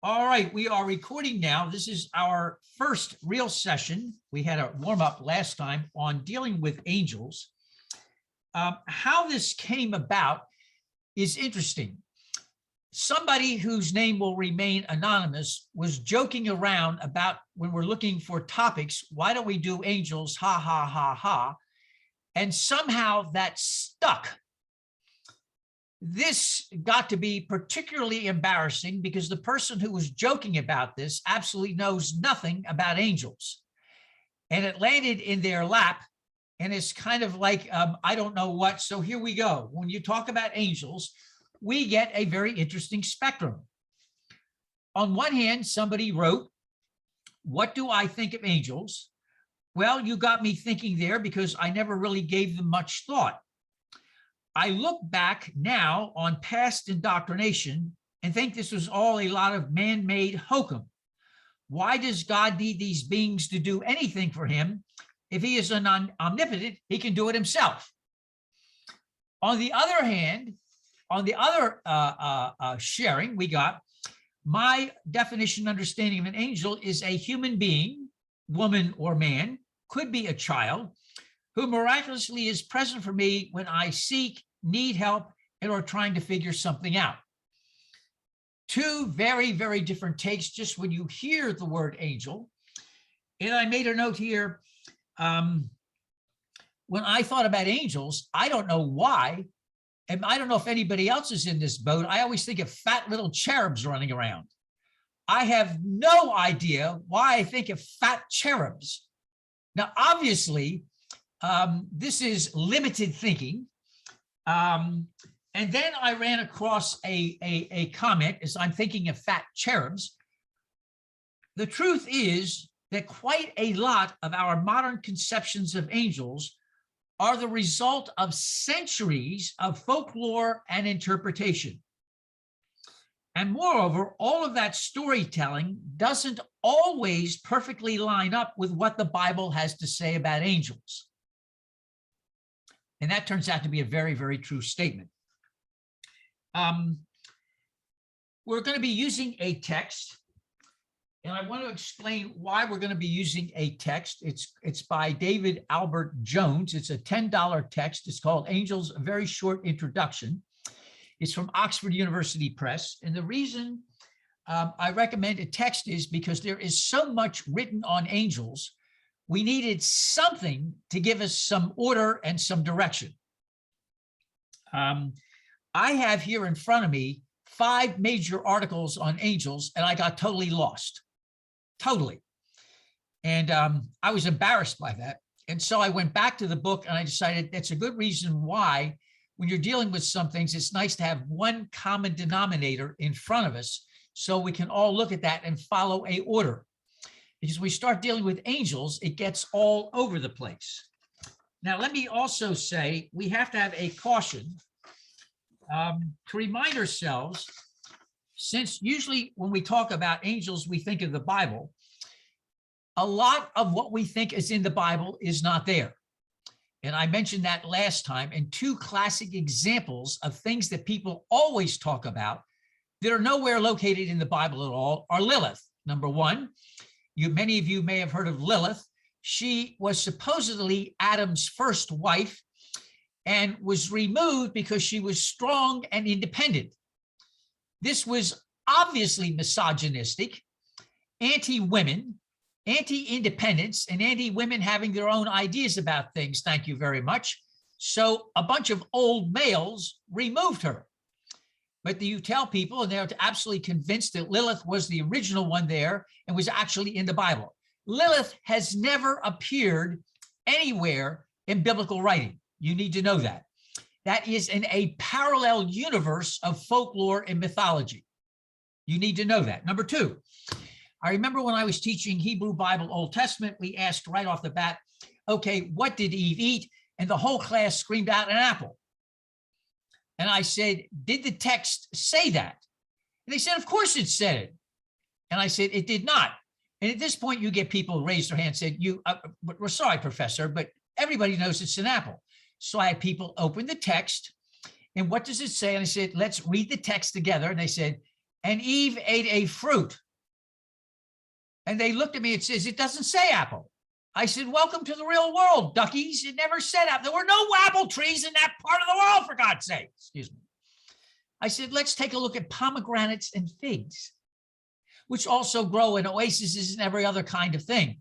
All right, we are recording now. This is our first real session. We had a warm-up last time on dealing with angels. How this came about is interesting. Somebody whose name will remain anonymous was joking around about when we're looking for topics, why don't we do angels, ha, ha, ha, ha, and somehow that stuck. This got to be particularly embarrassing because the person who was joking about this absolutely knows nothing about angels. And it landed in their lap, and it's kind of like, I don't know what, so here we go. When you talk about angels, we get a very interesting spectrum. On one hand, somebody wrote, what do I think of angels? Well, you got me thinking there because I never really gave them much thought. I look back now on past indoctrination and think this was all a lot of man-made hokum. Why does God need these beings to do anything for him? If he is an omnipotent, he can do it himself. On the other hand, on the other sharing we got, my definition understanding of an angel is a human being, woman or man, could be a child, who miraculously is present for me when I seek, need help, and are trying to figure something out. Two very, very different takes just when you hear the word angel. And I made a note here, when I thought about angels, I don't know why, and I don't know if anybody else is in this boat, I always think of fat little cherubs running around. I have no idea why I think of fat cherubs. Now, obviously, this is limited thinking. And then I ran across a comment as I'm thinking of fat cherubs. The truth is that quite a lot of our modern conceptions of angels are the result of centuries of folklore and interpretation. And moreover, all of that storytelling doesn't always perfectly line up with what the Bible has to say about angels. And that turns out to be a very, very true statement. We're going to be using a text, and I want to explain why we're going to be using a text. It's by David Albert Jones. It's a $10 text. It's called Angels, a Very Short Introduction. It's from Oxford University Press. And the reason I recommend a text is because there is so much written on angels, we needed something to give us some order and some direction. I have here in front of me 5 major articles on angels, and I got totally lost, totally. And I was embarrassed by that. And so I went back to the book and I decided that's a good reason why, when you're dealing with some things, it's nice to have one common denominator in front of us so we can all look at that and follow a order. Because we start dealing with angels, it gets all over the place. Now, let me also say, we have to have a caution to remind ourselves, since usually when we talk about angels, we think of the Bible, a lot of what we think is in the Bible is not there. And I mentioned that last time, and 2 classic examples of things that people always talk about that are nowhere located in the Bible at all are Lilith. Number 1, many of you may have heard of Lilith. She was supposedly Adam's first wife and was removed because she was strong and independent. This was obviously misogynistic, anti-women, anti-independence, and anti-women having their own ideas about things. Thank you very much. So a bunch of old males removed her. But you tell people, and they're absolutely convinced that Lilith was the original one there and was actually in the Bible. Lilith has never appeared anywhere in biblical writing. You need to know that. That is in a parallel universe of folklore and mythology. You need to know that. Number 2, I remember when I was teaching Hebrew Bible Old Testament, we asked right off the bat, okay, what did Eve eat? And the whole class screamed out, an apple. And I said, did the text say that? And they said, of course it said it. And I said, it did not. And at this point, you get people raise their hand and said, we're sorry, professor, but everybody knows it's an apple. So I had people open the text, and what does it say? And I said, let's read the text together. And they said, and Eve ate a fruit. And they looked at me and says, it doesn't say apple. I said, welcome to the real world, duckies. It never said apple. There were no apple trees in that part of the world, for God's sake. Excuse me. I said, let's take a look at pomegranates and figs, which also grow in oases and every other kind of thing.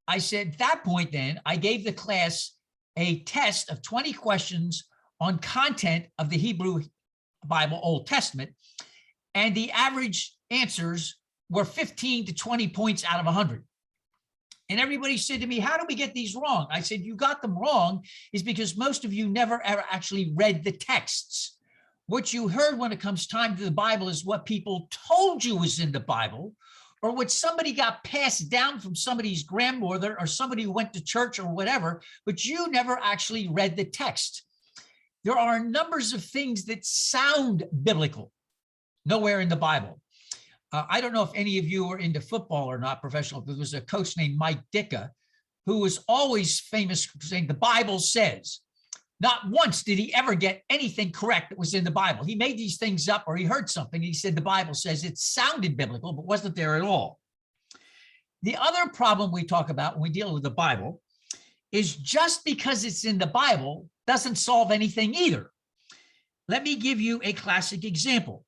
I said, at that point then, I gave the class a test of 20 questions on content of the Hebrew Bible, Old Testament, and the average answers were 15 to 20 points out of 100. And everybody said to me, how do we get these wrong? I said, you got them wrong is because most of you never ever actually read the texts. What you heard when it comes time to the Bible is what people told you was in the Bible, or what somebody got passed down from somebody's grandmother or somebody who went to church or whatever, but you never actually read the text. There are numbers of things that sound biblical, nowhere in the Bible. I don't know if any of you are into football or not, professional. There was a coach named Mike Ditka who was always famous for saying the Bible says. Not once did he ever get anything correct that was in the Bible. He made these things up, or he heard something. He said the Bible says. It sounded biblical, but wasn't there at all. The other problem we talk about when we deal with the Bible is just because it's in the Bible doesn't solve anything either. Let me give you a classic example.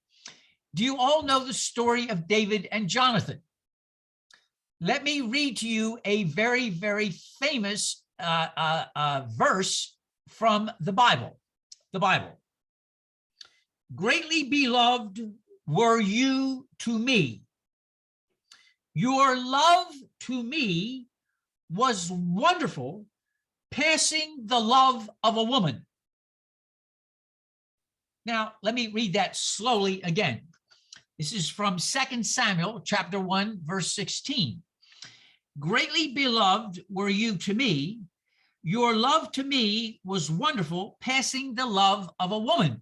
Do you all know the story of David and Jonathan? Let me read to you a very, very famous verse from the Bible. The Bible. Greatly beloved were you to me. Your love to me was wonderful, passing the love of a woman. Now, let me read that slowly again. This is from 2 Samuel chapter 1, verse 16. Greatly beloved were you to me. Your love to me was wonderful, passing the love of a woman.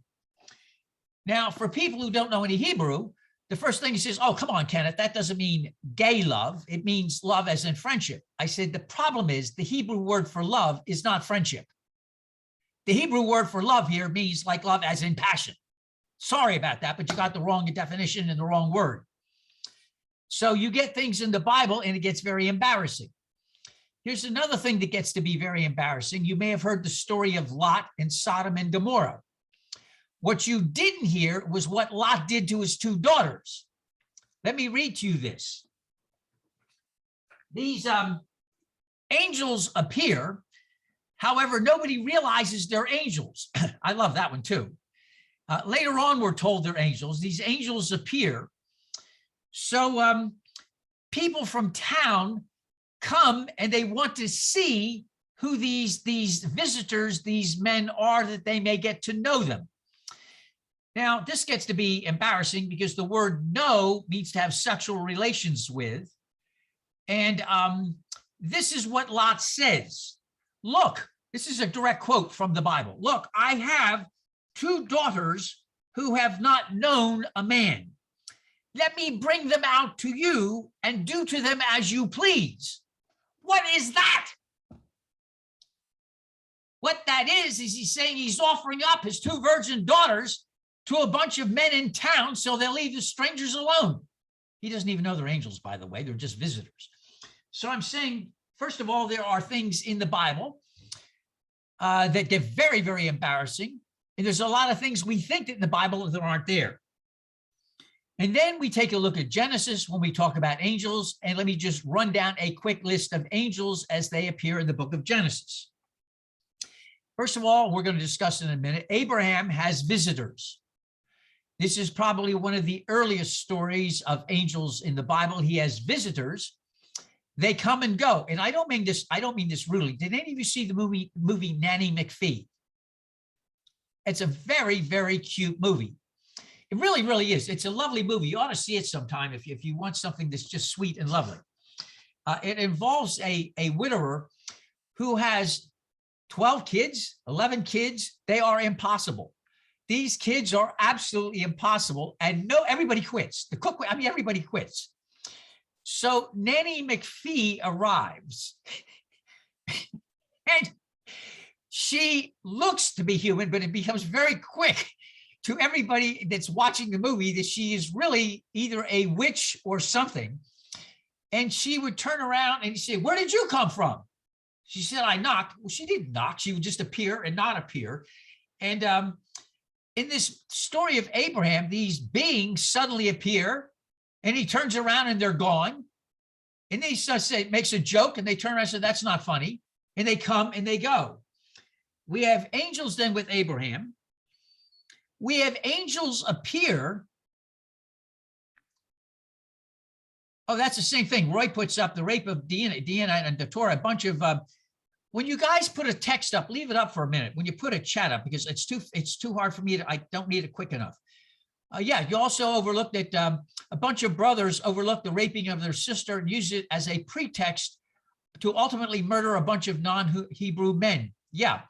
Now, for people who don't know any Hebrew, the first thing he says, oh, come on, Kenneth, that doesn't mean gay love. It means love as in friendship. I said, the problem is the Hebrew word for love is not friendship. The Hebrew word for love here means like love as in passion. Sorry about that, but you got the wrong definition and the wrong word. So you get things in the Bible and it gets very embarrassing. Here's another thing that gets to be very embarrassing. You may have heard the story of Lot and Sodom and Gomorrah. What you didn't hear was what Lot did to his two daughters. Let me read to you this. These angels appear. However, nobody realizes they're angels. I love that one too. Later on, we're told they're angels. These angels appear. So people from town come and they want to see who these visitors, these men are, that they may get to know them. Now, this gets to be embarrassing because the word know means to have sexual relations with. And this is what Lot says. Look, this is a direct quote from the Bible. Look, I have two daughters who have not known a man. Let me bring them out to you and do to them as you please. What is that? What that is he's saying he's offering up his two virgin daughters to a bunch of men in town so they'll leave the strangers alone. He doesn't even know they're angels, by the way. They're just visitors. So I'm saying, first of all, there are things in the Bible that get very, very embarrassing. And there's a lot of things we think that in the Bible that aren't there. And then we take a look at Genesis when we talk about angels. And let me just run down a quick list of angels as they appear in the book of Genesis. First of all, we're going to discuss in a minute, Abraham has visitors. This is probably one of the earliest stories of angels in the Bible. He has visitors. They come and go. And I don't mean this rudely. Did any of you see the movie Nanny McPhee? It's a very, very cute movie. It really, really is. It's a lovely movie. You ought to see it sometime if you want something that's just sweet and lovely. It involves a widower who has 12 kids, 11 kids. They are impossible. These kids are absolutely impossible. And everybody quits. Everybody quits. So Nanny McPhee arrives. And she looks to be human, but it becomes very quick to everybody that's watching the movie that she is really either a witch or something. And she would turn around and say, "Where did you come from?" She said, "I knocked." Well, she didn't knock. She would just appear and not appear. And in this story of Abraham, these beings suddenly appear, and he turns around and they're gone. And he makes a joke, and they turn around and say, "That's not funny." And they come and they go. We have angels then with Abraham. We have angels appear. Oh, that's the same thing. Roy puts up the rape of Deanna and the Torah, a bunch of, when you guys put a text up, leave it up for a minute. When you put a chat up, because it's too hard for me to, I don't need it quick enough. Yeah, you also overlooked that a bunch of brothers overlooked the raping of their sister and used it as a pretext to ultimately murder a bunch of non-Hebrew men. Yeah.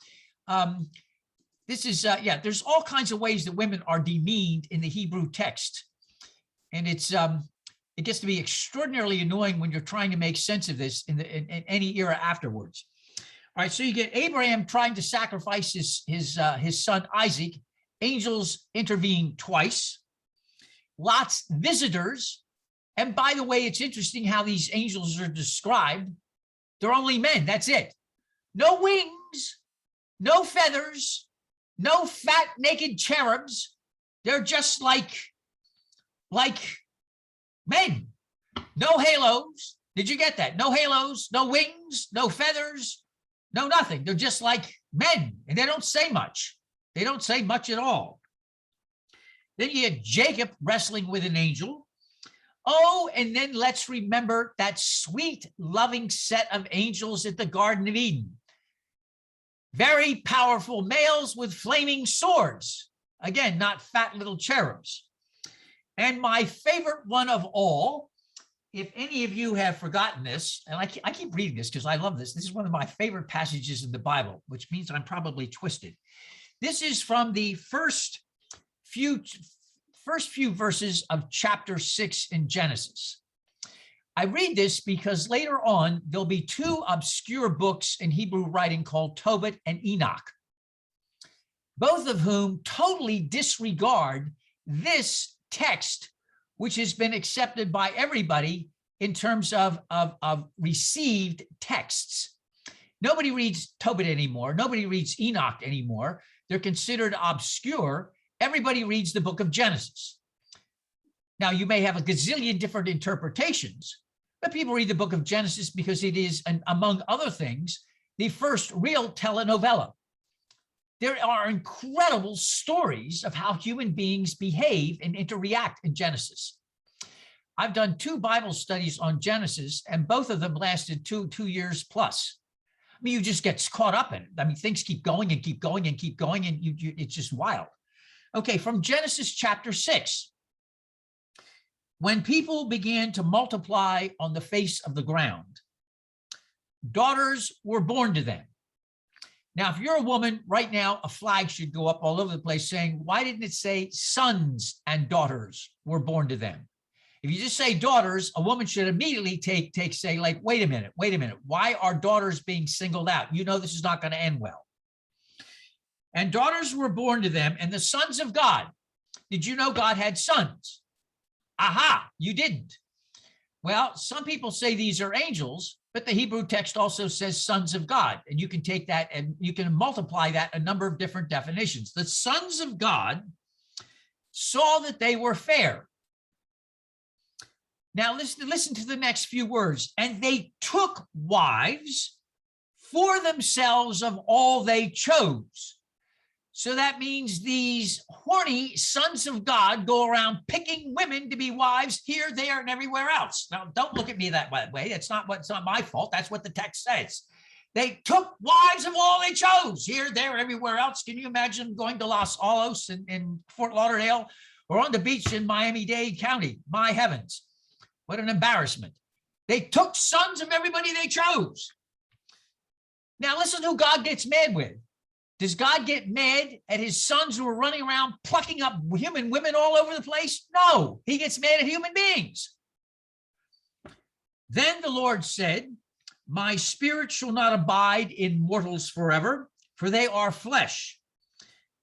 This is, there's all kinds of ways that women are demeaned in the Hebrew text. And it gets to be extraordinarily annoying when you're trying to make sense of this in any era afterwards. All right, so you get Abraham trying to sacrifice his son Isaac. Angels intervene twice. Lot's visitors. And by the way, it's interesting how these angels are described. They're only men, that's it. No wings, no feathers, no fat naked cherubs. They're just like men. No halos. Did you get that? No halos, no wings, no feathers, no nothing. They're just like men, and they don't say much. They don't say much at all. Then you had Jacob wrestling with an angel. Oh, and then let's remember that sweet, loving set of angels at the Garden of Eden. Very powerful males with flaming swords. Again, not fat little cherubs. And my favorite one of all, if any of you have forgotten this, and I keep reading this because I love this. This is one of my favorite passages in the Bible, which means I'm probably twisted. This is from the first few verses of chapter 6 in Genesis. I read this because later on, there'll be two obscure books in Hebrew writing called Tobit and Enoch, both of whom totally disregard this text, which has been accepted by everybody in terms of received texts. Nobody reads Tobit anymore. Nobody reads Enoch anymore. They're considered obscure. Everybody reads the book of Genesis. Now, you may have a gazillion different interpretations, but people read the book of Genesis because it is, among other things, the first real telenovela. There are incredible stories of how human beings behave and interact in Genesis. I've done 2 Bible studies on Genesis, and both of them lasted two years plus. I mean, you just get caught up in it. I mean, things keep going and keep going and keep going, and it's just wild. Okay, from Genesis chapter 6. When people began to multiply on the face of the ground, daughters were born to them. Now, if you're a woman right now, a flag should go up all over the place saying, why didn't it say sons and daughters were born to them? If you just say daughters, a woman should immediately say, like, wait a minute. Why are daughters being singled out? You know, this is not going to end well. And daughters were born to them, and the sons of God. Did you know God had sons? Aha, you didn't. Well, some people say these are angels, but the Hebrew text also says sons of God. And you can take that and you can multiply that a number of different definitions. The sons of God saw that they were fair. Now, listen to the next few words. And they took wives for themselves of all they chose. So that means these horny sons of God go around picking women to be wives here, there, and everywhere else. Now, don't look at me that way. It's not my fault. That's what the text says. They took wives of all they chose here, there, everywhere else. Can you imagine going to Los Alamos in Fort Lauderdale or on the beach in Miami-Dade County? My heavens, what an embarrassment. They took sons of everybody they chose. Now, listen who God gets mad with. Does God get mad at his sons who are running around plucking up human women all over the place? No, he gets mad at human beings. Then the Lord said, my spirit shall not abide in mortals forever, for they are flesh.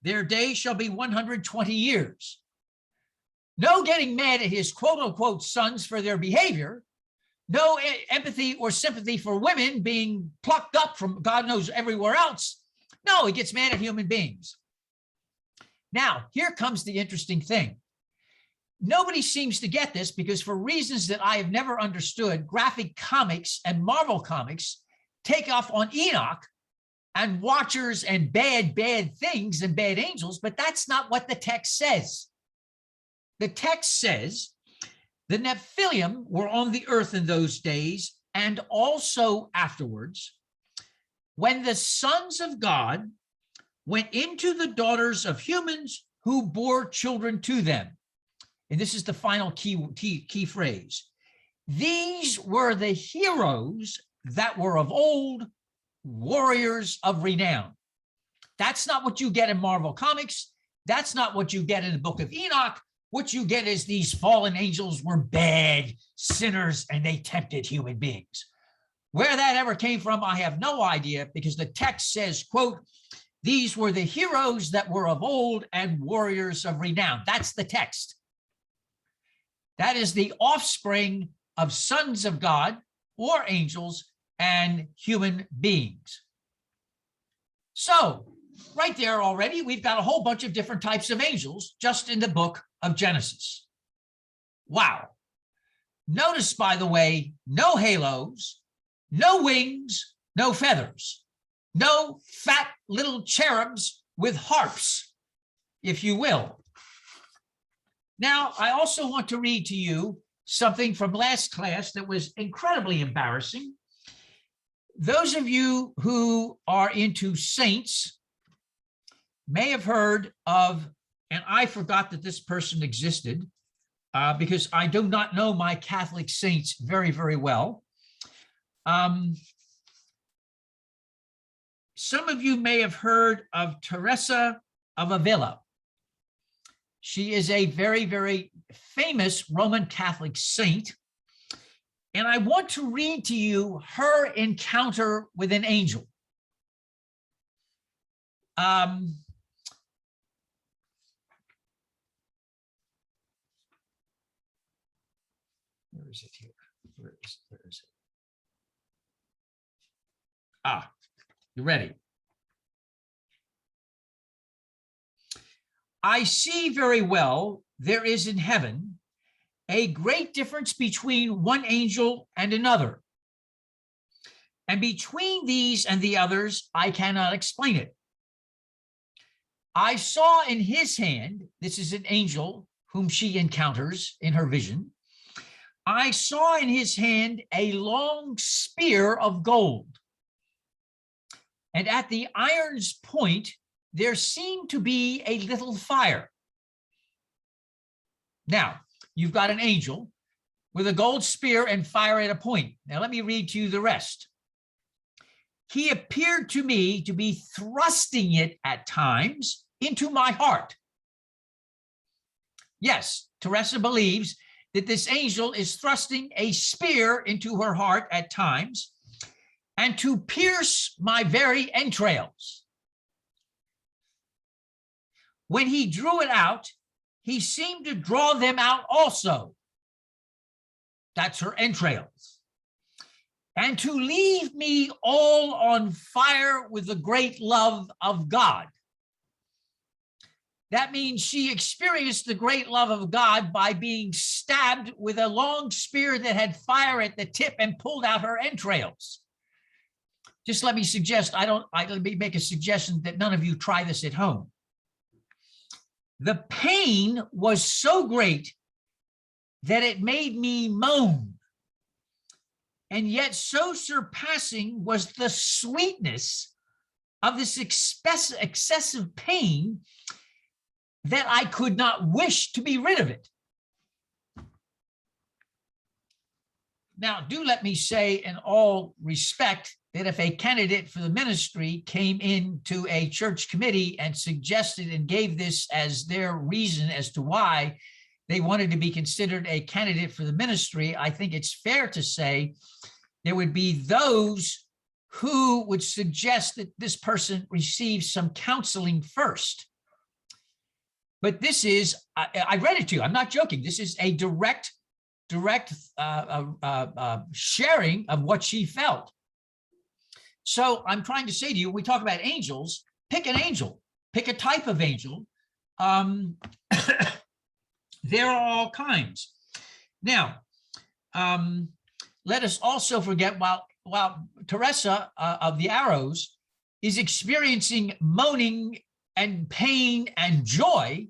their days shall be 120 years. No getting mad at his quote unquote sons for their behavior. No empathy or sympathy for women being plucked up from God knows everywhere else. No, he gets mad at human beings. Now, here comes the interesting thing. Nobody seems to get this because for reasons that I have never understood, graphic comics and Marvel comics take off on Enoch and watchers and bad things and bad angels, but that's not what the text says. The text says the Nephilim were on the earth in those days and also afterwards, when the sons of God went into the daughters of humans who bore children to them. And this is the final key phrase. These were the heroes that were of old, warriors of renown. That's not what you get in Marvel Comics. That's not what you get in the book of Enoch. What you get is these fallen angels were bad sinners and they tempted human beings. Where that ever came from, I have no idea, because the text says, quote, these were the heroes that were of old and warriors of renown. That's the text. That is the offspring of sons of God or angels and human beings. So right there already, we've got a whole bunch of different types of angels just in the book of Genesis. Wow. Notice, by the way, no halos, no wings, no feathers, no fat little cherubs with harps, if you will. Now, I also want to read to you something from last class that was incredibly embarrassing. Those of you who are into saints may have heard of, and I forgot that this person existed because I do not know my Catholic saints very, very well. Some of you may have heard of Teresa of Avila. She is a very, very famous Roman Catholic saint. And I want to read to you her encounter with an angel. Where is it here? Where is it? Ah, you ready? I see very well there is in heaven a great difference between one angel and another. And between these and the others, I cannot explain it. I saw in his hand, this is an angel whom she encounters in her vision. I saw in his hand a long spear of gold. And at the iron's point, there seemed to be a little fire. Now, you've got an angel with a gold spear and fire at a point. Now, let me read to you the rest. He appeared to me to be thrusting it at times into my heart. Yes, Teresa believes that this angel is thrusting a spear into her heart at times and to pierce my very entrails. When he drew it out, he seemed to draw them out also. That's her entrails. And to leave me all on fire with the great love of God. That means she experienced the great love of God by being stabbed with a long spear that had fire at the tip and pulled out her entrails. Just let me suggest, let me make a suggestion that none of you try this at home. The pain was so great that it made me moan. And yet so surpassing was the sweetness of this excessive pain that I could not wish to be rid of it. Now, do let me say in all respect that if a candidate for the ministry came into a church committee and suggested and gave this as their reason as to why they wanted to be considered a candidate for the ministry, I think it's fair to say there would be those who would suggest that this person receive some counseling first. But this is, I read it to you. I'm not joking. This is a direct sharing of what she felt. So I'm trying to say to you, when we talk about angels, pick an angel, pick a type of angel. There are all kinds. Now, let us also forget, while Teresa of the Arrows is experiencing moaning and pain and joy,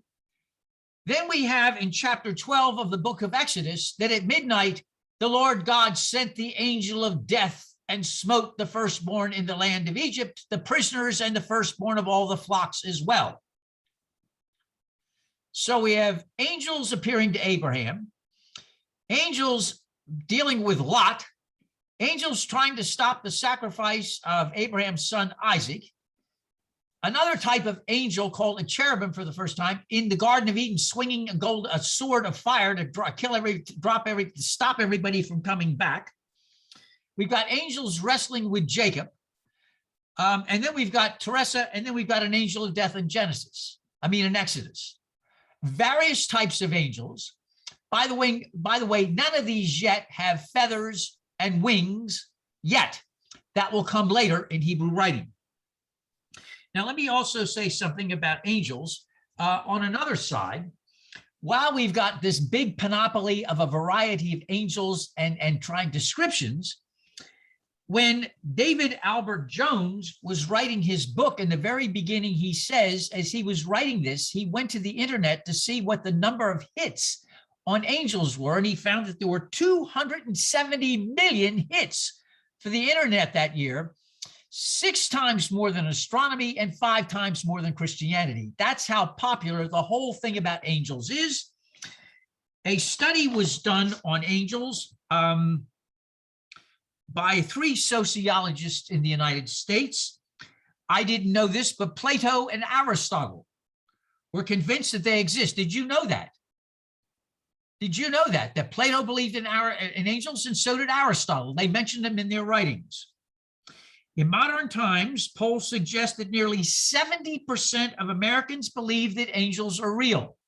then we have in chapter 12 of the book of Exodus that at midnight, the Lord God sent the angel of death and smote the firstborn in the land of Egypt, the prisoners and the firstborn of all the flocks as well. So we have angels appearing to Abraham, angels dealing with Lot, angels trying to stop the sacrifice of Abraham's son Isaac, another type of angel called a cherubim for the first time in the Garden of Eden, swinging a sword of fire to stop everybody from coming back. We've got angels wrestling with Jacob. And then we've got Teresa, and then we've got an angel of death in in Exodus. Various types of angels. By the way, none of these yet have feathers and wings yet. That will come later in Hebrew writing. Now, let me also say something about angels on another side. While we've got this big panoply of a variety of angels and trying descriptions, when David Albert Jones was writing his book, in the very beginning, he says, as he was writing this, he went to the internet to see what the number of hits on angels were, and he found that there were 270 million hits for the internet that year, 6 times more than astronomy and 5 times more than Christianity. That's how popular the whole thing about angels is. A study was done on angels by 3 sociologists in the United States. I didn't know this, but Plato and Aristotle were convinced that they exist. Did you know that? Did you know that Plato believed in angels, and so did Aristotle? They mentioned them in their writings. In modern times, polls suggest that nearly 70% of Americans believe that angels are real.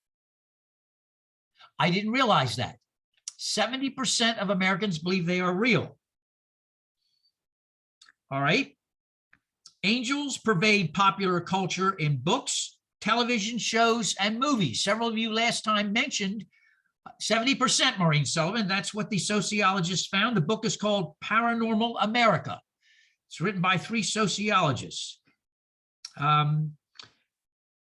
I didn't realize that. 70% of Americans believe they are real. All right. Angels pervade popular culture in books, television shows, and movies. Several of you last time mentioned 70%, Maureen Sullivan. That's what the sociologists found. The book is called Paranormal America. It's written by 3 sociologists.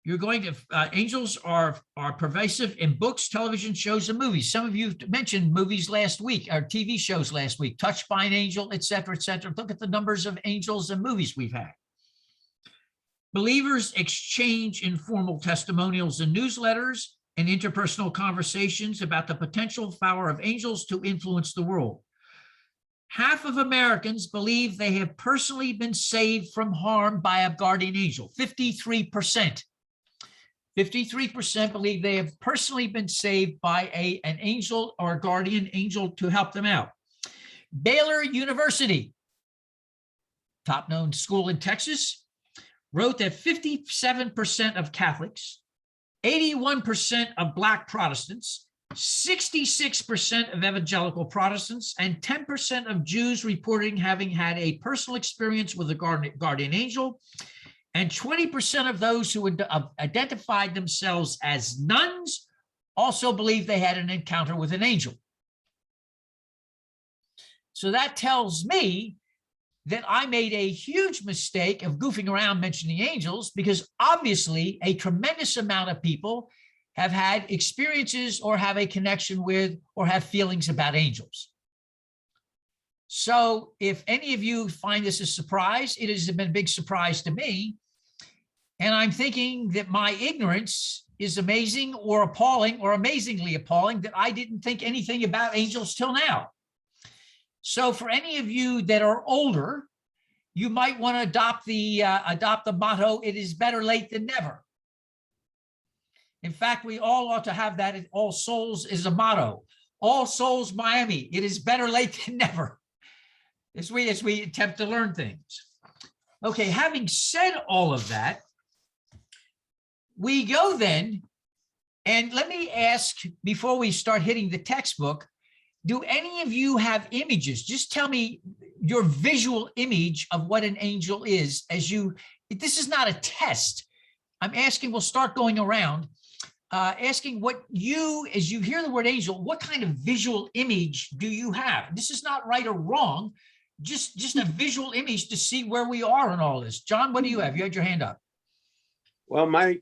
Angels are pervasive in books, television shows, and movies. Some of you mentioned movies last week, or TV shows last week, Touched by an Angel, et cetera, et cetera. Look at the numbers of angels and movies we've had. Believers exchange informal testimonials and newsletters and interpersonal conversations about the potential power of angels to influence the world. Half of Americans believe they have personally been saved from harm by a guardian angel, 53%. 53% believe they have personally been saved by an angel or a guardian angel to help them out. Baylor University, top known school in Texas, wrote that 57% of Catholics, 81% of Black Protestants, 66% of evangelical Protestants, and 10% of Jews reporting having had a personal experience with a guardian angel, and 20% of those who identified themselves as nuns also believe they had an encounter with an angel. So that tells me that I made a huge mistake of goofing around mentioning angels, because obviously a tremendous amount of people have had experiences or have a connection with or have feelings about angels. So if any of you find this a surprise, it has been a big surprise to me. And I'm thinking that my ignorance is amazing or appalling, or amazingly appalling, that I didn't think anything about angels till now. So for any of you that are older, you might want to adopt the motto, "It is better late than never." In fact, we all ought to have that at All Souls is a motto. All Souls Miami, it is better late than never, as we attempt to learn things. Okay, having said all of that, we go then And let me ask, before we start hitting the textbook, do any of you have images? Just tell me your visual image of what an angel is as you, this is not a test. I'm asking, we'll start going around, asking what you, as you hear the word angel, what kind of visual image do you have? This is not right or wrong, just a visual image to see where we are in all this. John, what do you have? You had your hand up. Well, I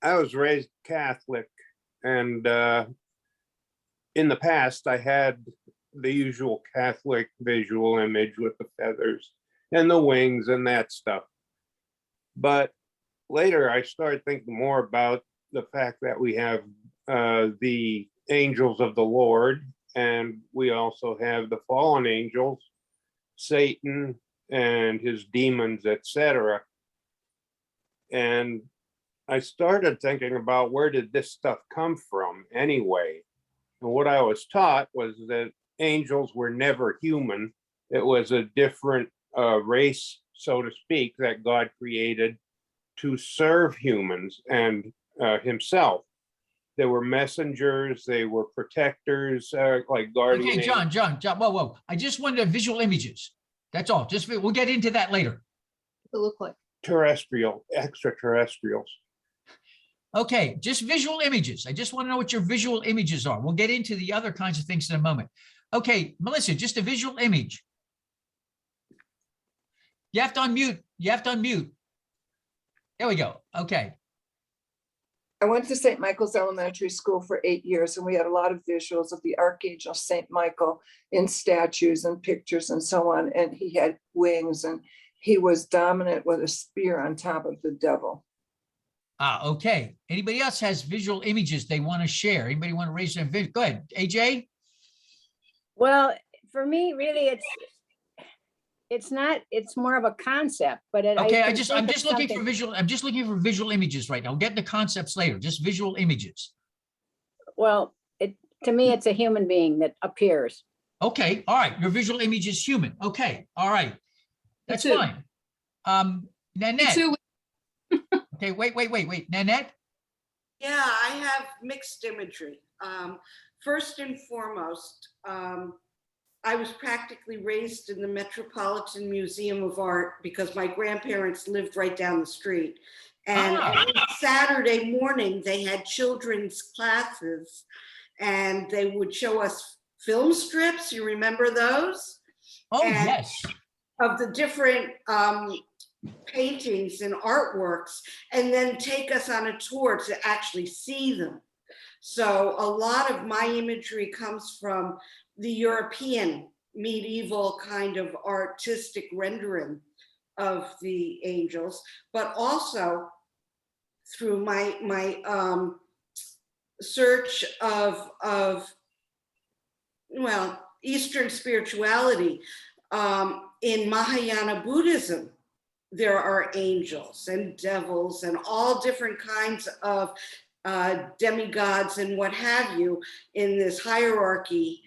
was raised Catholic, and in the past, I had the usual Catholic visual image with the feathers and the wings and that stuff. But later, I started thinking more about the fact that we have the angels of the Lord, and we also have the fallen angels, Satan and his demons, etc. And I started thinking about, where did this stuff come from anyway? And what I was taught was that angels were never human. It was a different race, so to speak, that God created to serve humans and himself. They were messengers, they were protectors, like guardian. Okay, John, whoa. I just wanted visual images. That's all. Just, we'll get into that later. It look like Terrestrial, extraterrestrials. Okay, just visual images. I just want to know what your visual images are. We'll get into the other kinds of things in a moment. Okay, Melissa, just a visual image. You have to unmute. You have to unmute. There we go. Okay. I went to St. Michael's Elementary School for 8 years, and we had a lot of visuals of the Archangel St. Michael in statues and pictures and so on. And he had wings, and he was dominant with a spear on top of the devil. Okay. Anybody else has visual images they want to share? Anybody want to raise their video? Go ahead, AJ. Well, for me, really, it's not, it's more of a concept, but Okay, I'm just looking for visual. I'm just looking for visual images right now. We'll get the concepts later. Just visual images. Well, to me, it's a human being that appears. Okay, all right. Your visual image is human. Okay, all right. That's fine. Nanette. Okay, wait. Nanette? Yeah, I have mixed imagery. First and foremost, I was practically raised in the Metropolitan Museum of Art because my grandparents lived right down the street. And every Saturday morning, they had children's classes, and they would show us film strips. You remember those? Oh, yes. Of the different paintings and artworks, and then take us on a tour to actually see them. So a lot of my imagery comes from the European medieval kind of artistic rendering of the angels, but also through my search of Eastern spirituality. In Mahayana Buddhism, there are angels and devils and all different kinds of demigods and what have you in this hierarchy.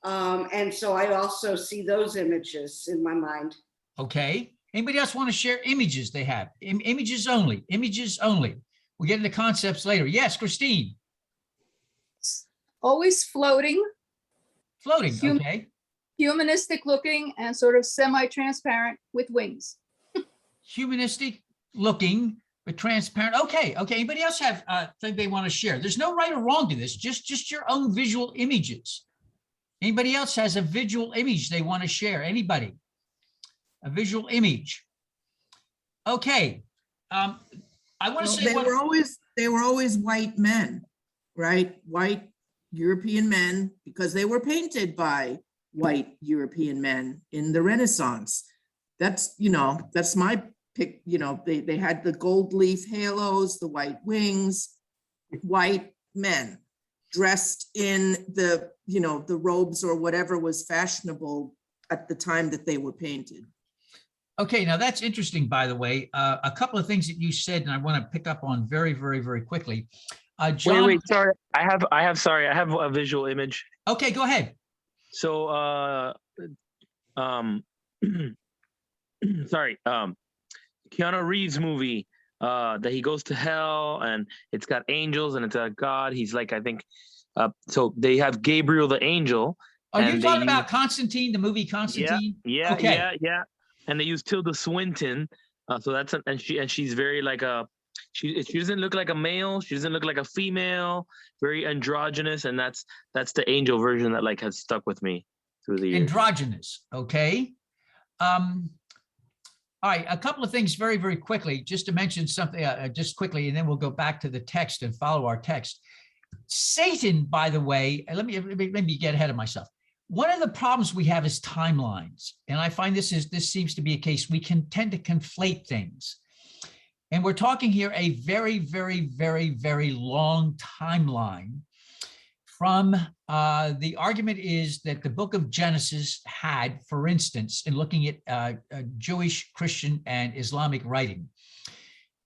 And so I also see those images in my mind. Okay. Anybody else want to share images they have? Images only. Images only. We'll get into concepts later. Yes, Christine. Always floating. Floating, okay. Humanistic looking and sort of semi-transparent with wings. Humanistic looking, but transparent. Okay. Anybody else have thing they want to share? There's no right or wrong to this, just your own visual images. Anybody else has a visual image they want to share? Anybody? A visual image. Okay. I want to say they were always white men, right? White European men, because they were painted by white European men in the Renaissance. That's my pick. They had the gold leaf halos, the white wings, white men dressed in the robes or whatever was fashionable at the time that they were painted. Okay, now that's interesting, by the way. A couple of things that you said, and I want to pick up on very, very, very quickly. John, wait, sorry. I have a visual image. Okay, go ahead. So, sorry. Keanu Reeves movie, that he goes to hell, and it's got angels, and it's a God. He's like, I think, so they have Gabriel the angel. Are you and they talking about use- Constantine, the movie Constantine? Yeah, Okay. yeah. And they use Tilda Swinton. So that's and she's very like she doesn't look like a male. She doesn't look like a female. Very androgynous, and that's the angel version that like has stuck with me through the years. Androgynous. Okay. All right, a couple of things very, very quickly, just to mention something, just quickly, and then we'll go back to the text and follow our text. Satan, by the way, let me get ahead of myself. One of the problems we have is timelines, and I find this seems to be a case we can tend to conflate things. And we're talking here a very, very, very, very long timeline. From the argument is that the book of Genesis had, for instance, in looking at Jewish, Christian, and Islamic writing,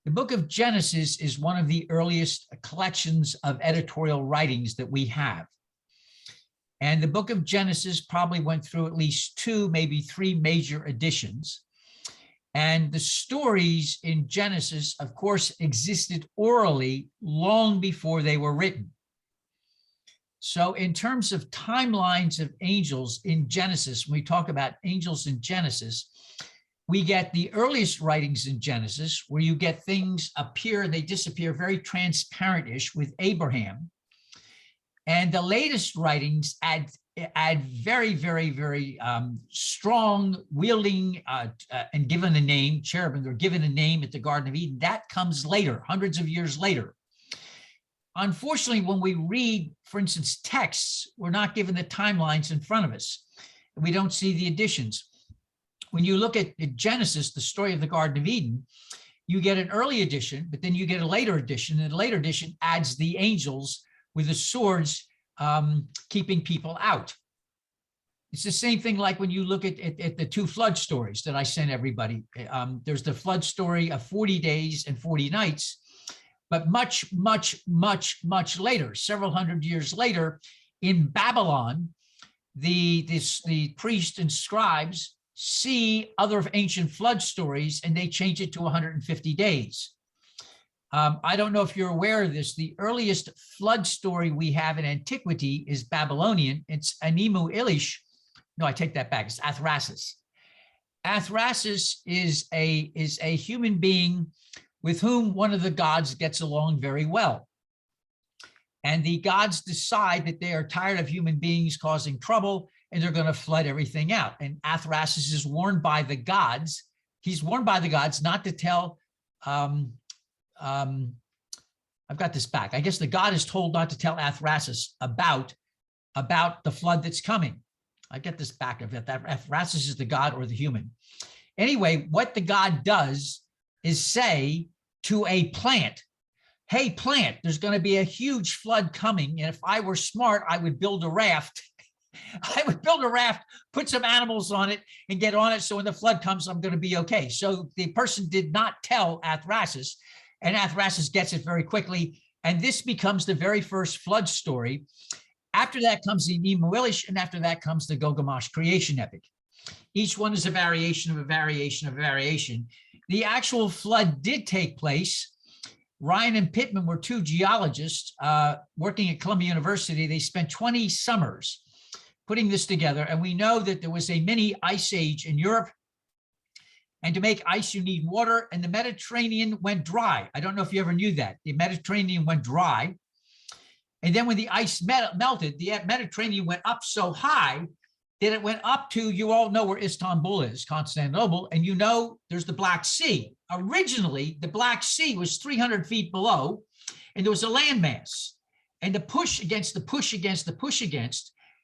the book of Genesis is one of the earliest collections of editorial writings that we have. And the book of Genesis probably went through at least 2, maybe 3 major editions. And the stories in Genesis, of course, existed orally long before they were written. So in terms of timelines of angels in Genesis, when we talk about angels in Genesis, we get the earliest writings in Genesis where you get things appear and they disappear very transparent-ish with Abraham. And the latest writings add very, very, very strong wielding and given a name, cherubim, they're given a name at the Garden of Eden. That comes later, hundreds of years later. Unfortunately, when we read, for instance, texts, we're not given the timelines in front of us. We don't see the additions. When you look at Genesis, the story of the Garden of Eden, you get an early edition, but then you get a later edition, and the later edition adds the angels with the swords keeping people out. It's the same thing like when you look at the 2 flood stories that I sent everybody. There's the flood story of 40 days and 40 nights, but much, much, much, much later, several hundred years later, in Babylon, the priests and scribes see other ancient flood stories and they change it to 150 days. I don't know if you're aware of this. The earliest flood story we have in antiquity is Babylonian. It's Animu Elish. No, I take that back. It's Athrasis. Athrasis is a human being with whom one of the gods gets along very well. And the gods decide that they are tired of human beings causing trouble and they're going to flood everything out. And Athrasis is warned by the gods. He's warned by the gods not to tell, I've got this back. I guess the god is told not to tell Athrasis about the flood that's coming. I get this back of it. That Athrasis is the god or the human. Anyway, what the god does is say to a plant, hey, plant, there's going to be a huge flood coming. And if I were smart, I would build a raft. I would build a raft, put some animals on it and get on it. So when the flood comes, I'm going to be okay. So the person did not tell Athrasis, and Athrasis gets it very quickly. And this becomes the very first flood story. After that comes the Animu Elish, and after that comes the Gilgamesh creation epic. Each one is a variation of a variation of a variation. The actual flood did take place. Ryan and Pittman were 2 geologists working at Columbia University. They spent 20 summers putting this together. And we know that there was a mini ice age in Europe. And to make ice, you need water. And the Mediterranean went dry. I don't know if you ever knew that. The Mediterranean went dry. And then when the ice melted, the Mediterranean went up so high that it went up to, you all know where Istanbul is, Constantinople, and you know there's the Black Sea. Originally, the Black Sea was 300 feet below, and there was a landmass. And the push against,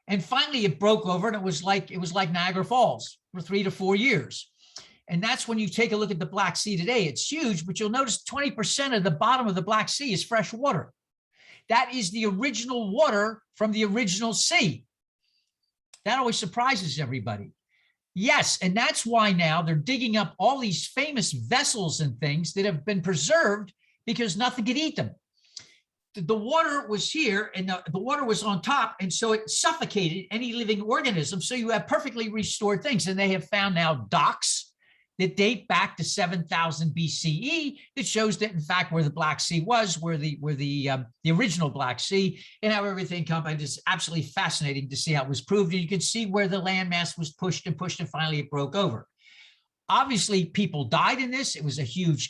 and finally it broke over, and it was like Niagara Falls for 3 to 4 years. And that's when you take a look at the Black Sea today. It's huge, but you'll notice 20% of the bottom of the Black Sea is fresh water. That is the original water from the original sea. That always surprises everybody. Yes, and that's why now they're digging up all these famous vessels and things that have been preserved because nothing could eat them. The water was here and the water was on top, and so it suffocated any living organism. So you have perfectly restored things, and they have found now docks that date back to 7000 BCE that shows that, in fact, where the Black Sea was, where the original Black Sea, and how everything combined. It's absolutely fascinating to see how it was proved. And you can see where the landmass was pushed and finally it broke over. Obviously, people died in this. It was a huge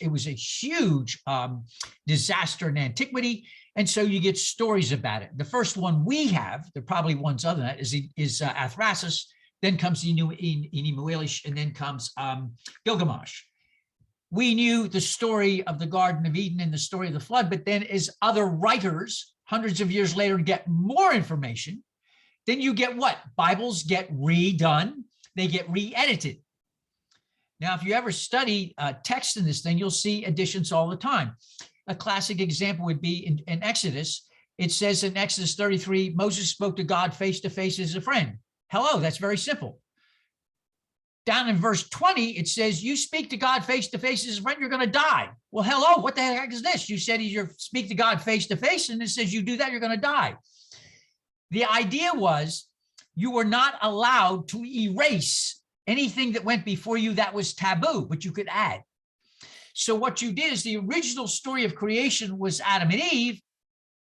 disaster in antiquity. And so you get stories about it. The first one we have, there are probably ones other than that, is Athrasis. Then comes Enimuelish, and then comes Gilgamesh. We knew the story of the Garden of Eden and the story of the flood, but then as other writers, hundreds of years later, get more information, then you get what? Bibles get redone, they get re-edited. Now, if you ever study text in this thing, you'll see additions all the time. A classic example would be in Exodus. It says in Exodus 33, Moses spoke to God face to face as a friend. Hello, that's very simple. Down in verse 20, it says, you speak to God face to face as a friend, you're going to die. Well, hello, what the heck is this? You said you speak to God face to face, and it says you do that, you're going to die. The idea was you were not allowed to erase anything that went before you that was taboo, but you could add. So what you did is the original story of creation was Adam and Eve.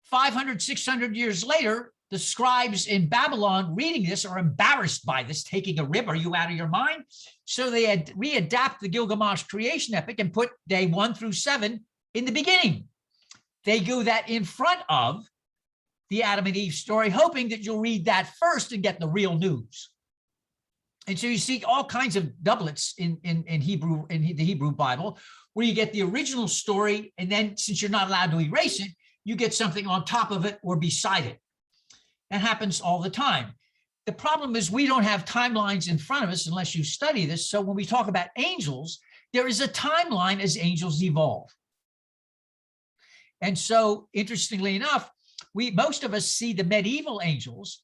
500, 600 years later, the scribes in Babylon reading this are embarrassed by this, taking a rib. Are you out of your mind? So they had readapt the Gilgamesh creation epic and put day 1 through 7 in the beginning. They go that in front of the Adam and Eve story, hoping that you'll read that first and get the real news. And so you see all kinds of doublets in Hebrew, in the Hebrew Bible, where you get the original story, and then since you're not allowed to erase it, you get something on top of it or beside it. That happens all the time. The problem is we don't have timelines in front of us unless you study this. So when we talk about angels, there is a timeline as angels evolve. And so interestingly enough, most of us see the medieval angels.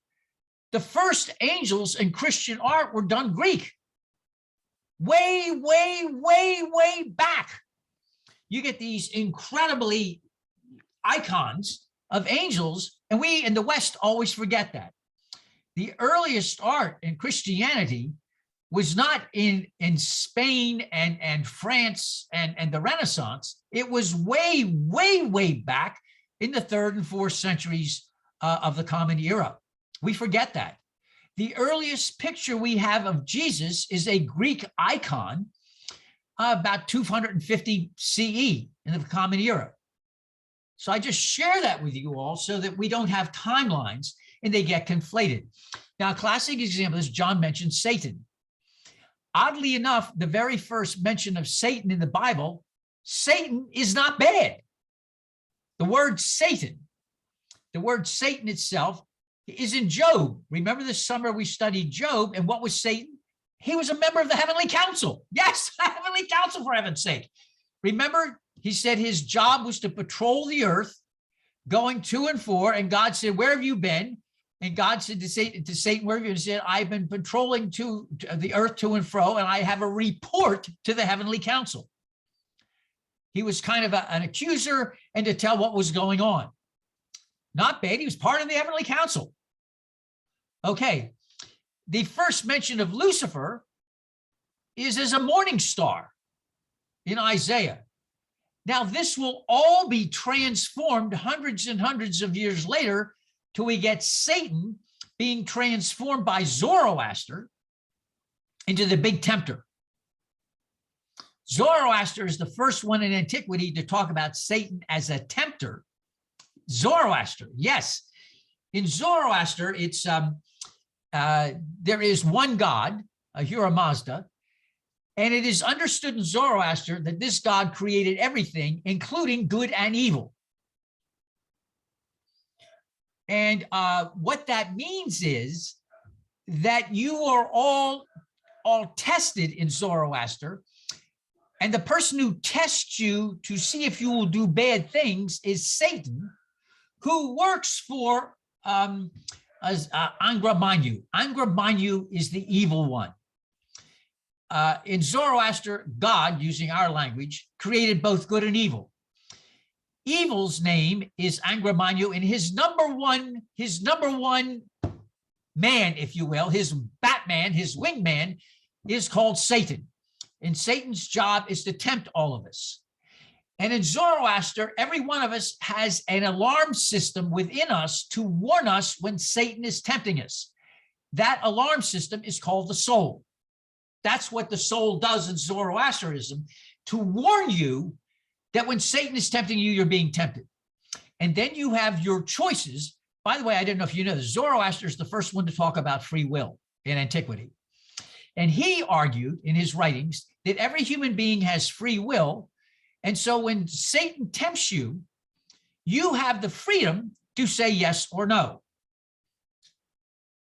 The first angels in Christian art were done Greek. Way, way, way, way back. You get these incredibly icons of angels, and we in the West always forget that. The earliest art in Christianity was not in Spain and France and the Renaissance. It was way, way, way back in the 3rd and 4th centuries of the Common Era. We forget that. The earliest picture we have of Jesus is a Greek icon about 250 CE in the Common Era. So I just share that with you all so that we don't have timelines and they get conflated. Now, a classic example is John mentioned Satan. Oddly enough, the very first mention of Satan in the Bible, Satan is not bad. The word Satan itself is in Job. Remember this summer we studied Job, and what was Satan? He was a member of the Heavenly Council. Yes, Heavenly Council, for heaven's sake. Remember, he said his job was to patrol the earth, going to and fro, and God said, where have you been? And God said to Satan, where have you been? He said, I've been patrolling to the earth to and fro, and I have a report to the Heavenly Council. He was kind of an accuser and to tell what was going on. Not bad. He was part of the Heavenly Council. Okay. The first mention of Lucifer is as a morning star in Isaiah. Now, this will all be transformed hundreds and hundreds of years later till we get Satan being transformed by Zoroaster into the big tempter. Zoroaster is the first one in antiquity to talk about Satan as a tempter. Zoroaster, yes. In Zoroaster, it's there is one God, Ahura Mazda, and it is understood in Zoroaster that this God created everything, including good and evil. And what that means is that you are all tested in Zoroaster, and the person who tests you to see if you will do bad things is Satan, who works for Angra Mainyu. Angra Mainyu is the evil one. In Zoroaster, God, using our language, created both good and evil. Evil's name is Angra Mainyu, and his number one man, if you will, his Batman, his wingman, is called Satan. And Satan's job is to tempt all of us. And in Zoroaster, every one of us has an alarm system within us to warn us when Satan is tempting us. That alarm system is called the soul. That's what the soul does in Zoroastrianism, to warn you that when Satan is tempting you, you're being tempted. And then you have your choices. By the way, I don't know if you know this, Zoroaster is the first one to talk about free will in antiquity. And he argued in his writings that every human being has free will. And so when Satan tempts you, you have the freedom to say yes or no.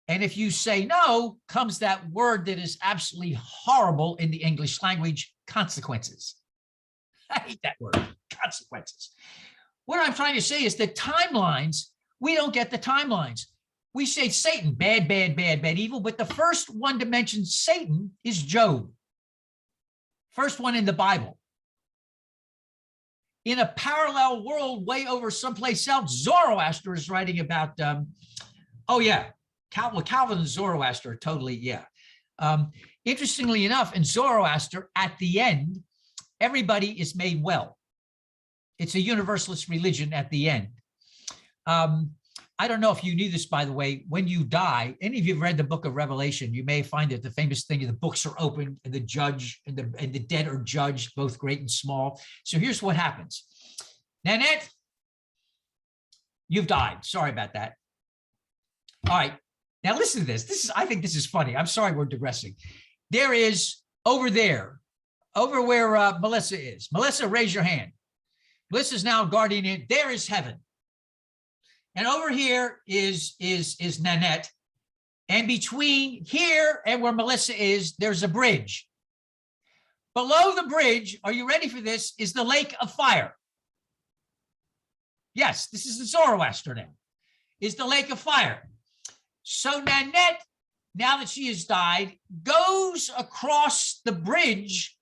And if you say no, comes that word that is absolutely horrible in the English language, consequences. I hate that word, consequences. What I'm trying to say is that timelines, we don't get the timelines. We say Satan, bad, bad, bad, bad, evil, but the first one to mention Satan is Job. First one in the Bible. In a parallel world way over someplace else, Zoroaster is writing about, Calvin and Zoroaster are totally, interestingly enough, in Zoroaster, at the end, everybody is made well. It's a universalist religion at the end. I don't know if you knew this, by the way, when you die, any of you have read the book of Revelation, you may find that the famous thing, the books are opened and the judge and the dead are judged, both great and small. So here's what happens. Nanette, you've died. Sorry about that. All right. Now listen to this. I think this is funny. I'm sorry we're digressing. There is over there, over where Melissa is. Melissa, raise your hand. Melissa's now guardian in. There is heaven. And over here is Nanette. And between here and where Melissa is, there's a bridge. Below the bridge, are you ready for this, is the lake of fire. Yes, this is the Zoroaster now, is the lake of fire. So Nanette, now that she has died, goes across the bridge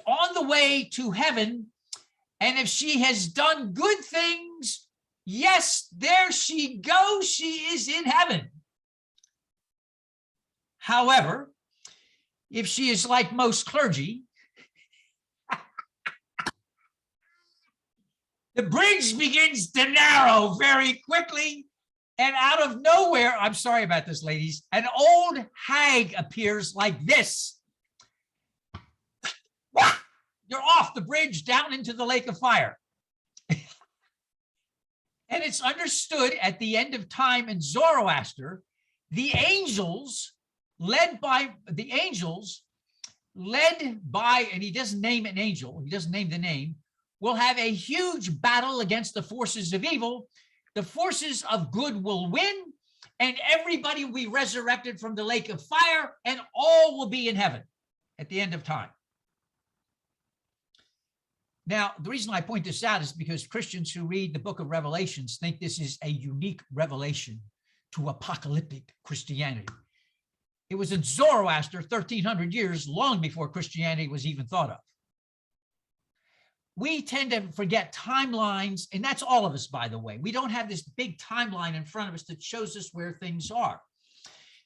on the way to heaven. And if she has done good things, yes, there she goes. She is in heaven. However, if she is like most clergy, the bridge begins to narrow very quickly. And out of nowhere, I'm sorry about this, ladies, an old hag appears like this. You're off the bridge down into the lake of fire. And it's understood at the end of time in Zoroaster, the angels led by, and he doesn't name an angel, he doesn't name the name, will have a huge battle against the forces of evil. The forces of good will win, and everybody will be resurrected from the lake of fire, and all will be in heaven at the end of time. Now, the reason I point this out is because Christians who read the book of Revelations think this is a unique revelation to apocalyptic Christianity. It was in Zoroaster 1,300 years, long before Christianity was even thought of. We tend to forget timelines, and that's all of us, by the way. We don't have this big timeline in front of us that shows us where things are.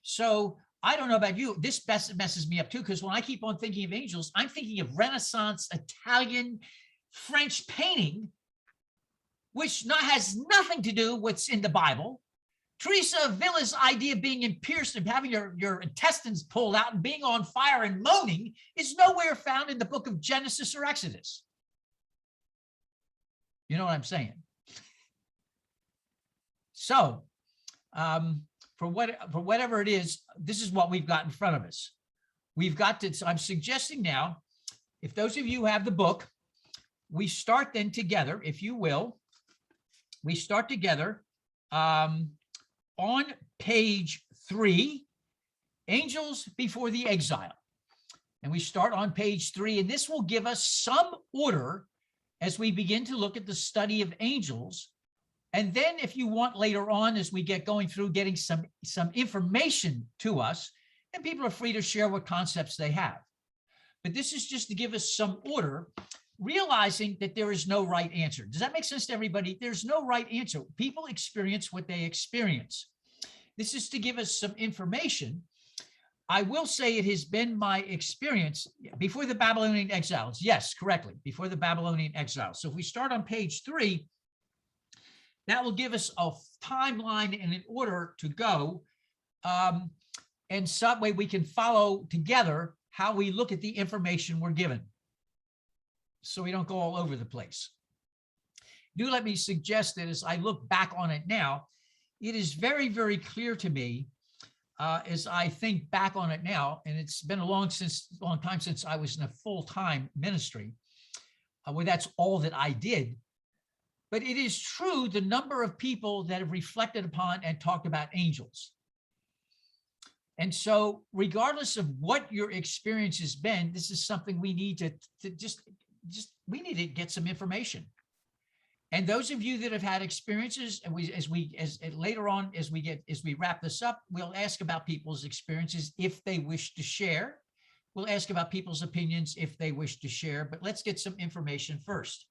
So I don't know about you, this messes me up too, because when I keep on thinking of angels, I'm thinking of Renaissance, Italian, French painting, which has nothing to do with what's in the Bible. Teresa of Avila's idea of being pierced and having your intestines pulled out and being on fire and moaning is nowhere found in the book of Genesis or Exodus. You know what I'm saying? So for whatever it is, this is what we've got in front of us. We've got to, so I'm suggesting now, if those of you who have the book, we start then together, if you will, we start together on page 3, Angels Before the Exile. And we start on page 3, and this will give us some order as we begin to look at the study of angels. And then if you want later on, as we get going through getting some information to us, and people are free to share what concepts they have. But this is just to give us some order, realizing that there is no right answer. Does that make sense to everybody? There's no right answer. People experience what they experience. This is to give us some information. I will say it has been my experience before the Babylonian exiles. Yes, correctly, before the Babylonian exiles. So if we start on page 3, that will give us a timeline and an order to go. And some way we can follow together how we look at the information we're given, so we don't go all over the place. Do let me suggest that as I look back on it now, it is very, very clear to me as I think back on it now, and it's been a long time since I was in a full-time ministry, where that's all that I did. But it is true, the number of people that have reflected upon and talked about angels. And so regardless of what your experience has been, this is something we need to just we need to get some information. And those of you that have had experiences, and later on, as we wrap this up, we'll ask about people's experiences if they wish to share. We'll ask about people's opinions if they wish to share, but let's get some information first.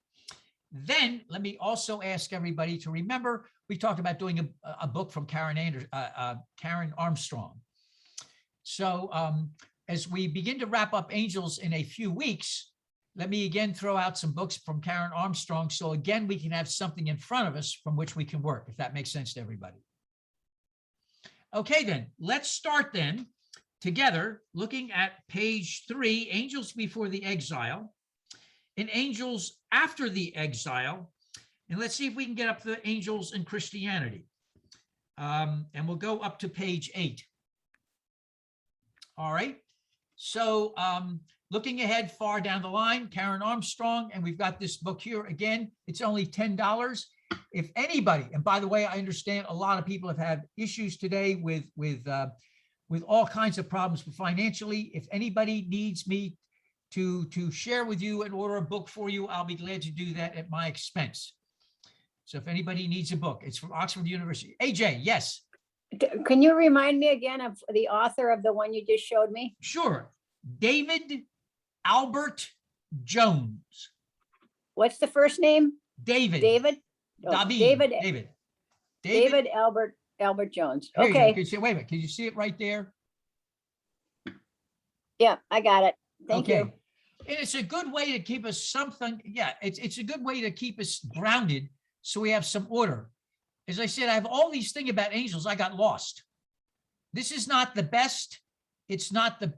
Then let me also ask everybody to remember, we talked about doing a book from Karen Armstrong. So as we begin to wrap up angels in a few weeks, let me again throw out some books from Karen Armstrong. So again, we can have something in front of us from which we can work, if that makes sense to everybody. Okay, then let's start then together looking at page 3, angels before the exile and angels after the exile. And let's see if we can get up to angels in Christianity. And we'll go up to page 8. All right. So looking ahead far down the line, Karen Armstrong, and we've got this book here. Again, it's only $10. If anybody, and by the way, I understand a lot of people have had issues today with all kinds of problems financially. If anybody needs me to share with you and order a book for you, I'll be glad to do that at my expense. So if anybody needs a book, it's from Oxford University. AJ, yes. Can you remind me again of the author of the one you just showed me? Sure. David Albert Jones. What's the first name? David. David? Oh, David Albert Jones. Here you go. Okay. Can you see, wait a minute. Can you see it right there? Yeah, I got it. Thank you. And it's a good way to keep us something. Yeah, it's a good way to keep us grounded so we have some order. As I said, I have all these things about angels. I got lost. This is not the best. It's not the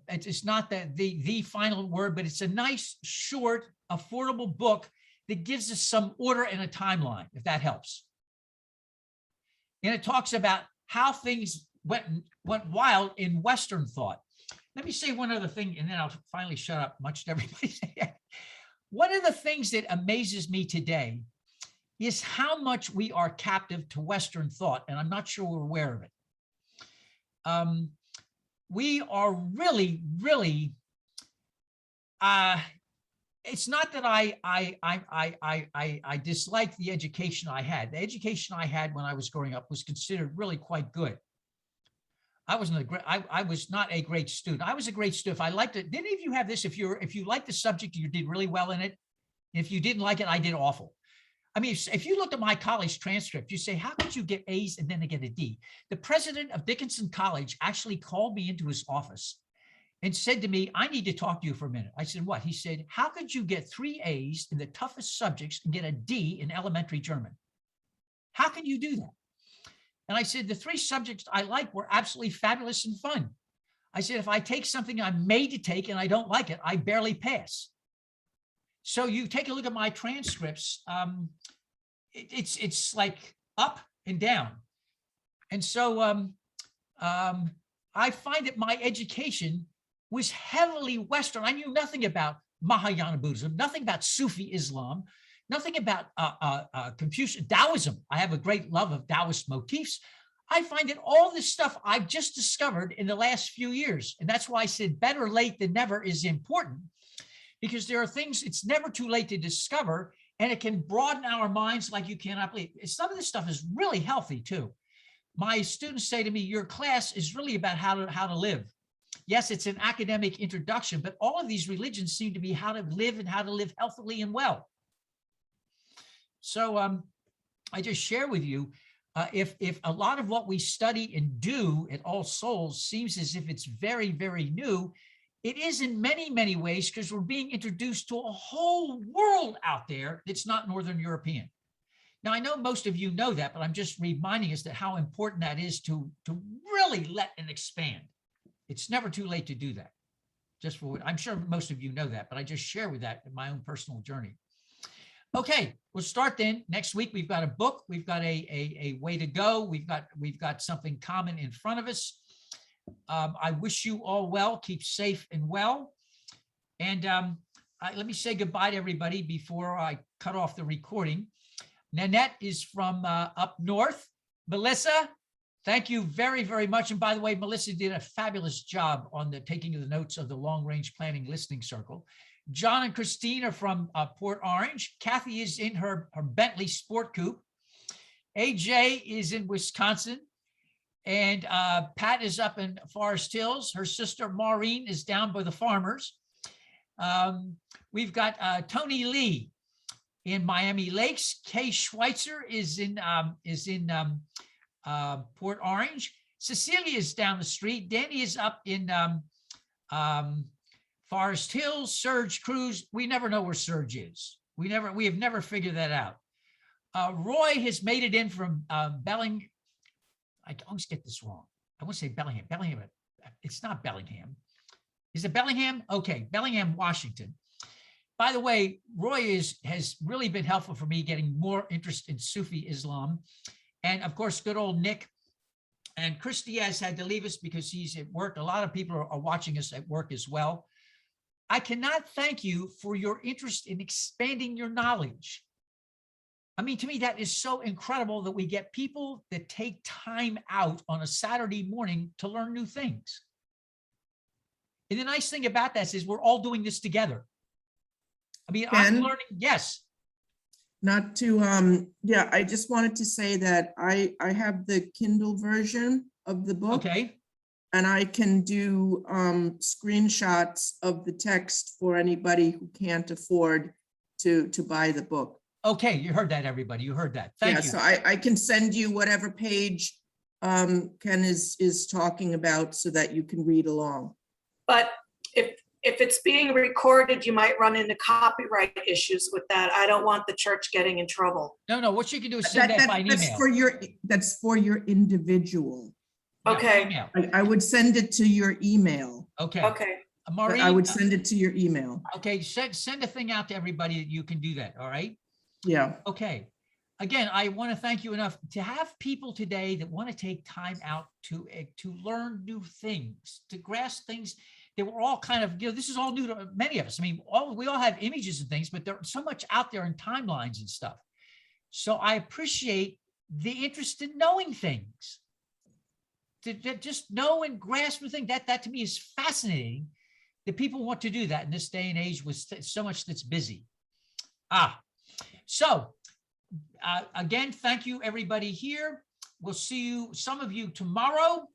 final word, but it's a nice, short, affordable book that gives us some order and a timeline, if that helps. And it talks about how things went wild in Western thought. Let me say one other thing, and then I'll finally shut up, much to everybody. One of the things that amazes me today is how much we are captive to Western thought, and I'm not sure we're aware of it. We are really, really, it's not that I dislike the education I had. The education I had when I was growing up was considered really quite good. I was not a great student. I was a great student. If I liked it, did any of you have this? If you liked the subject, you did really well in it. If you didn't like it, I did awful. I mean, if you looked at my college transcript, you say, how could you get A's and then get a D? The president of Dickinson College actually called me into his office and said to me, I need to talk to you for a minute. I said, what? He said, how could you get 3 A's in the toughest subjects and get a D in elementary German? How can you do that? And I said, the 3 subjects I like were absolutely fabulous and fun. I said, if I take something I'm made to take and I don't like it, I barely pass. So you take a look at my transcripts, it's like up and down. And so I find that my education was heavily Western. I knew nothing about Mahayana Buddhism, nothing about Sufi Islam, nothing about Confucian Taoism. I have a great love of Taoist motifs. I find that all this stuff I've just discovered in the last few years. And that's why I said better late than never is important, because there are things it's never too late to discover, and it can broaden our minds like you cannot believe. Some of this stuff is really healthy too. My students say to me, your class is really about how to live. Yes, it's an academic introduction, but all of these religions seem to be how to live and how to live healthily and well. So I just share with you, if a lot of what we study and do at All Souls seems as if it's very, very new, it is in many, many ways, because we're being introduced to a whole world out there that's not Northern European. Now, I know most of you know that, but I'm just reminding us that how important that is to really let and expand. It's never too late to do that. Just for what I'm sure most of you know that, but I just share with that in my own personal journey. Okay, we'll start then. Next week, we've got a book. We've got a way to go. We've got something common in front of us. I wish you all well. Keep safe and well. And let me say goodbye to everybody before I cut off the recording. Nanette is from up north. Melissa, thank you very, very much. And by the way, Melissa did a fabulous job on the taking of the notes of the long range planning listening circle. John and Christine are from Port Orange. Kathy is in her Bentley Sport Coupe. AJ is in Wisconsin. And Pat is up in Forest Hills. Her sister Maureen is down by the farmers. We've got Tony Lee in Miami Lakes. Kay Schweitzer is in Port Orange. Cecilia is down the street. Danny is up in Forest Hills. Serge Cruz, we never know where Serge is. We have never figured that out. Roy has made it in from Bellingham. I always get this wrong. I want to say Bellingham. Bellingham. It's not Bellingham. Is it Bellingham? Okay, Bellingham, Washington. By the way, Roy has really been helpful for me getting more interest in Sufi Islam. And of course, good old Nick. And Chris Diaz had to leave us because he's at work. A lot of people are watching us at work as well. I cannot thank you for your interest in expanding your knowledge. I mean, to me, that is so incredible that we get people that take time out on a Saturday morning to learn new things. And the nice thing about that is we're all doing this together. I mean, I'm Ken? learning, yes. Not to, yeah, I just wanted to say that I have the Kindle version of the book. Okay. And I can do screenshots of the text for anybody who can't afford to buy the book. Okay, you heard that, everybody. You heard that. Thank Yeah, you. so I can send you whatever page Ken is talking about so that you can read along. But if it's being recorded, you might run into copyright issues with that. I don't want the church getting in trouble. No, what you can do is send that by an That's email. that's for your individual. Yeah, Okay. email. I would send it to your email. Okay. Okay. But Maureen, I would send it to your email. okay, send a thing out to everybody that you can do that, all right? Yeah. Okay. Again, I want to thank you enough to have people today that want to take time out to learn new things, to grasp things that we're all kind of, this is all new to many of us. I mean, we all have images and things, but there's so much out there in timelines and stuff. So I appreciate the interest in knowing things. To just know and grasp the thing, that to me is fascinating that people want to do that in this day and age with so much that's busy. So again, thank you everybody here. We'll see you, some of you tomorrow.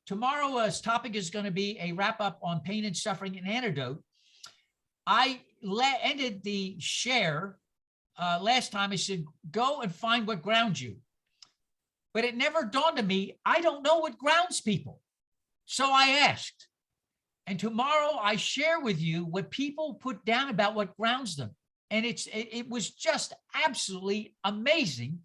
Tomorrow's topic is going to be a wrap up on pain and suffering and antidote. I ended the share last time. I said, go and find what grounds you. But it never dawned on me, I don't know what grounds people. So I asked. And tomorrow I share with you what people put down about what grounds them. And it was just absolutely amazing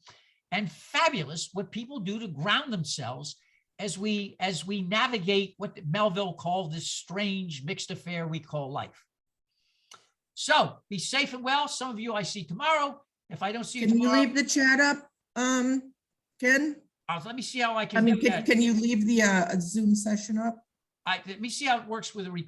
and fabulous what people do to ground themselves as we navigate what Melville called this strange mixed affair we call life. So be safe and well. Some of you I see tomorrow. If I don't see you Can you tomorrow, leave the chat up, Ken? let me see how I can I mean, do that. can you leave the Zoom session up? Let me see how it works with a recording.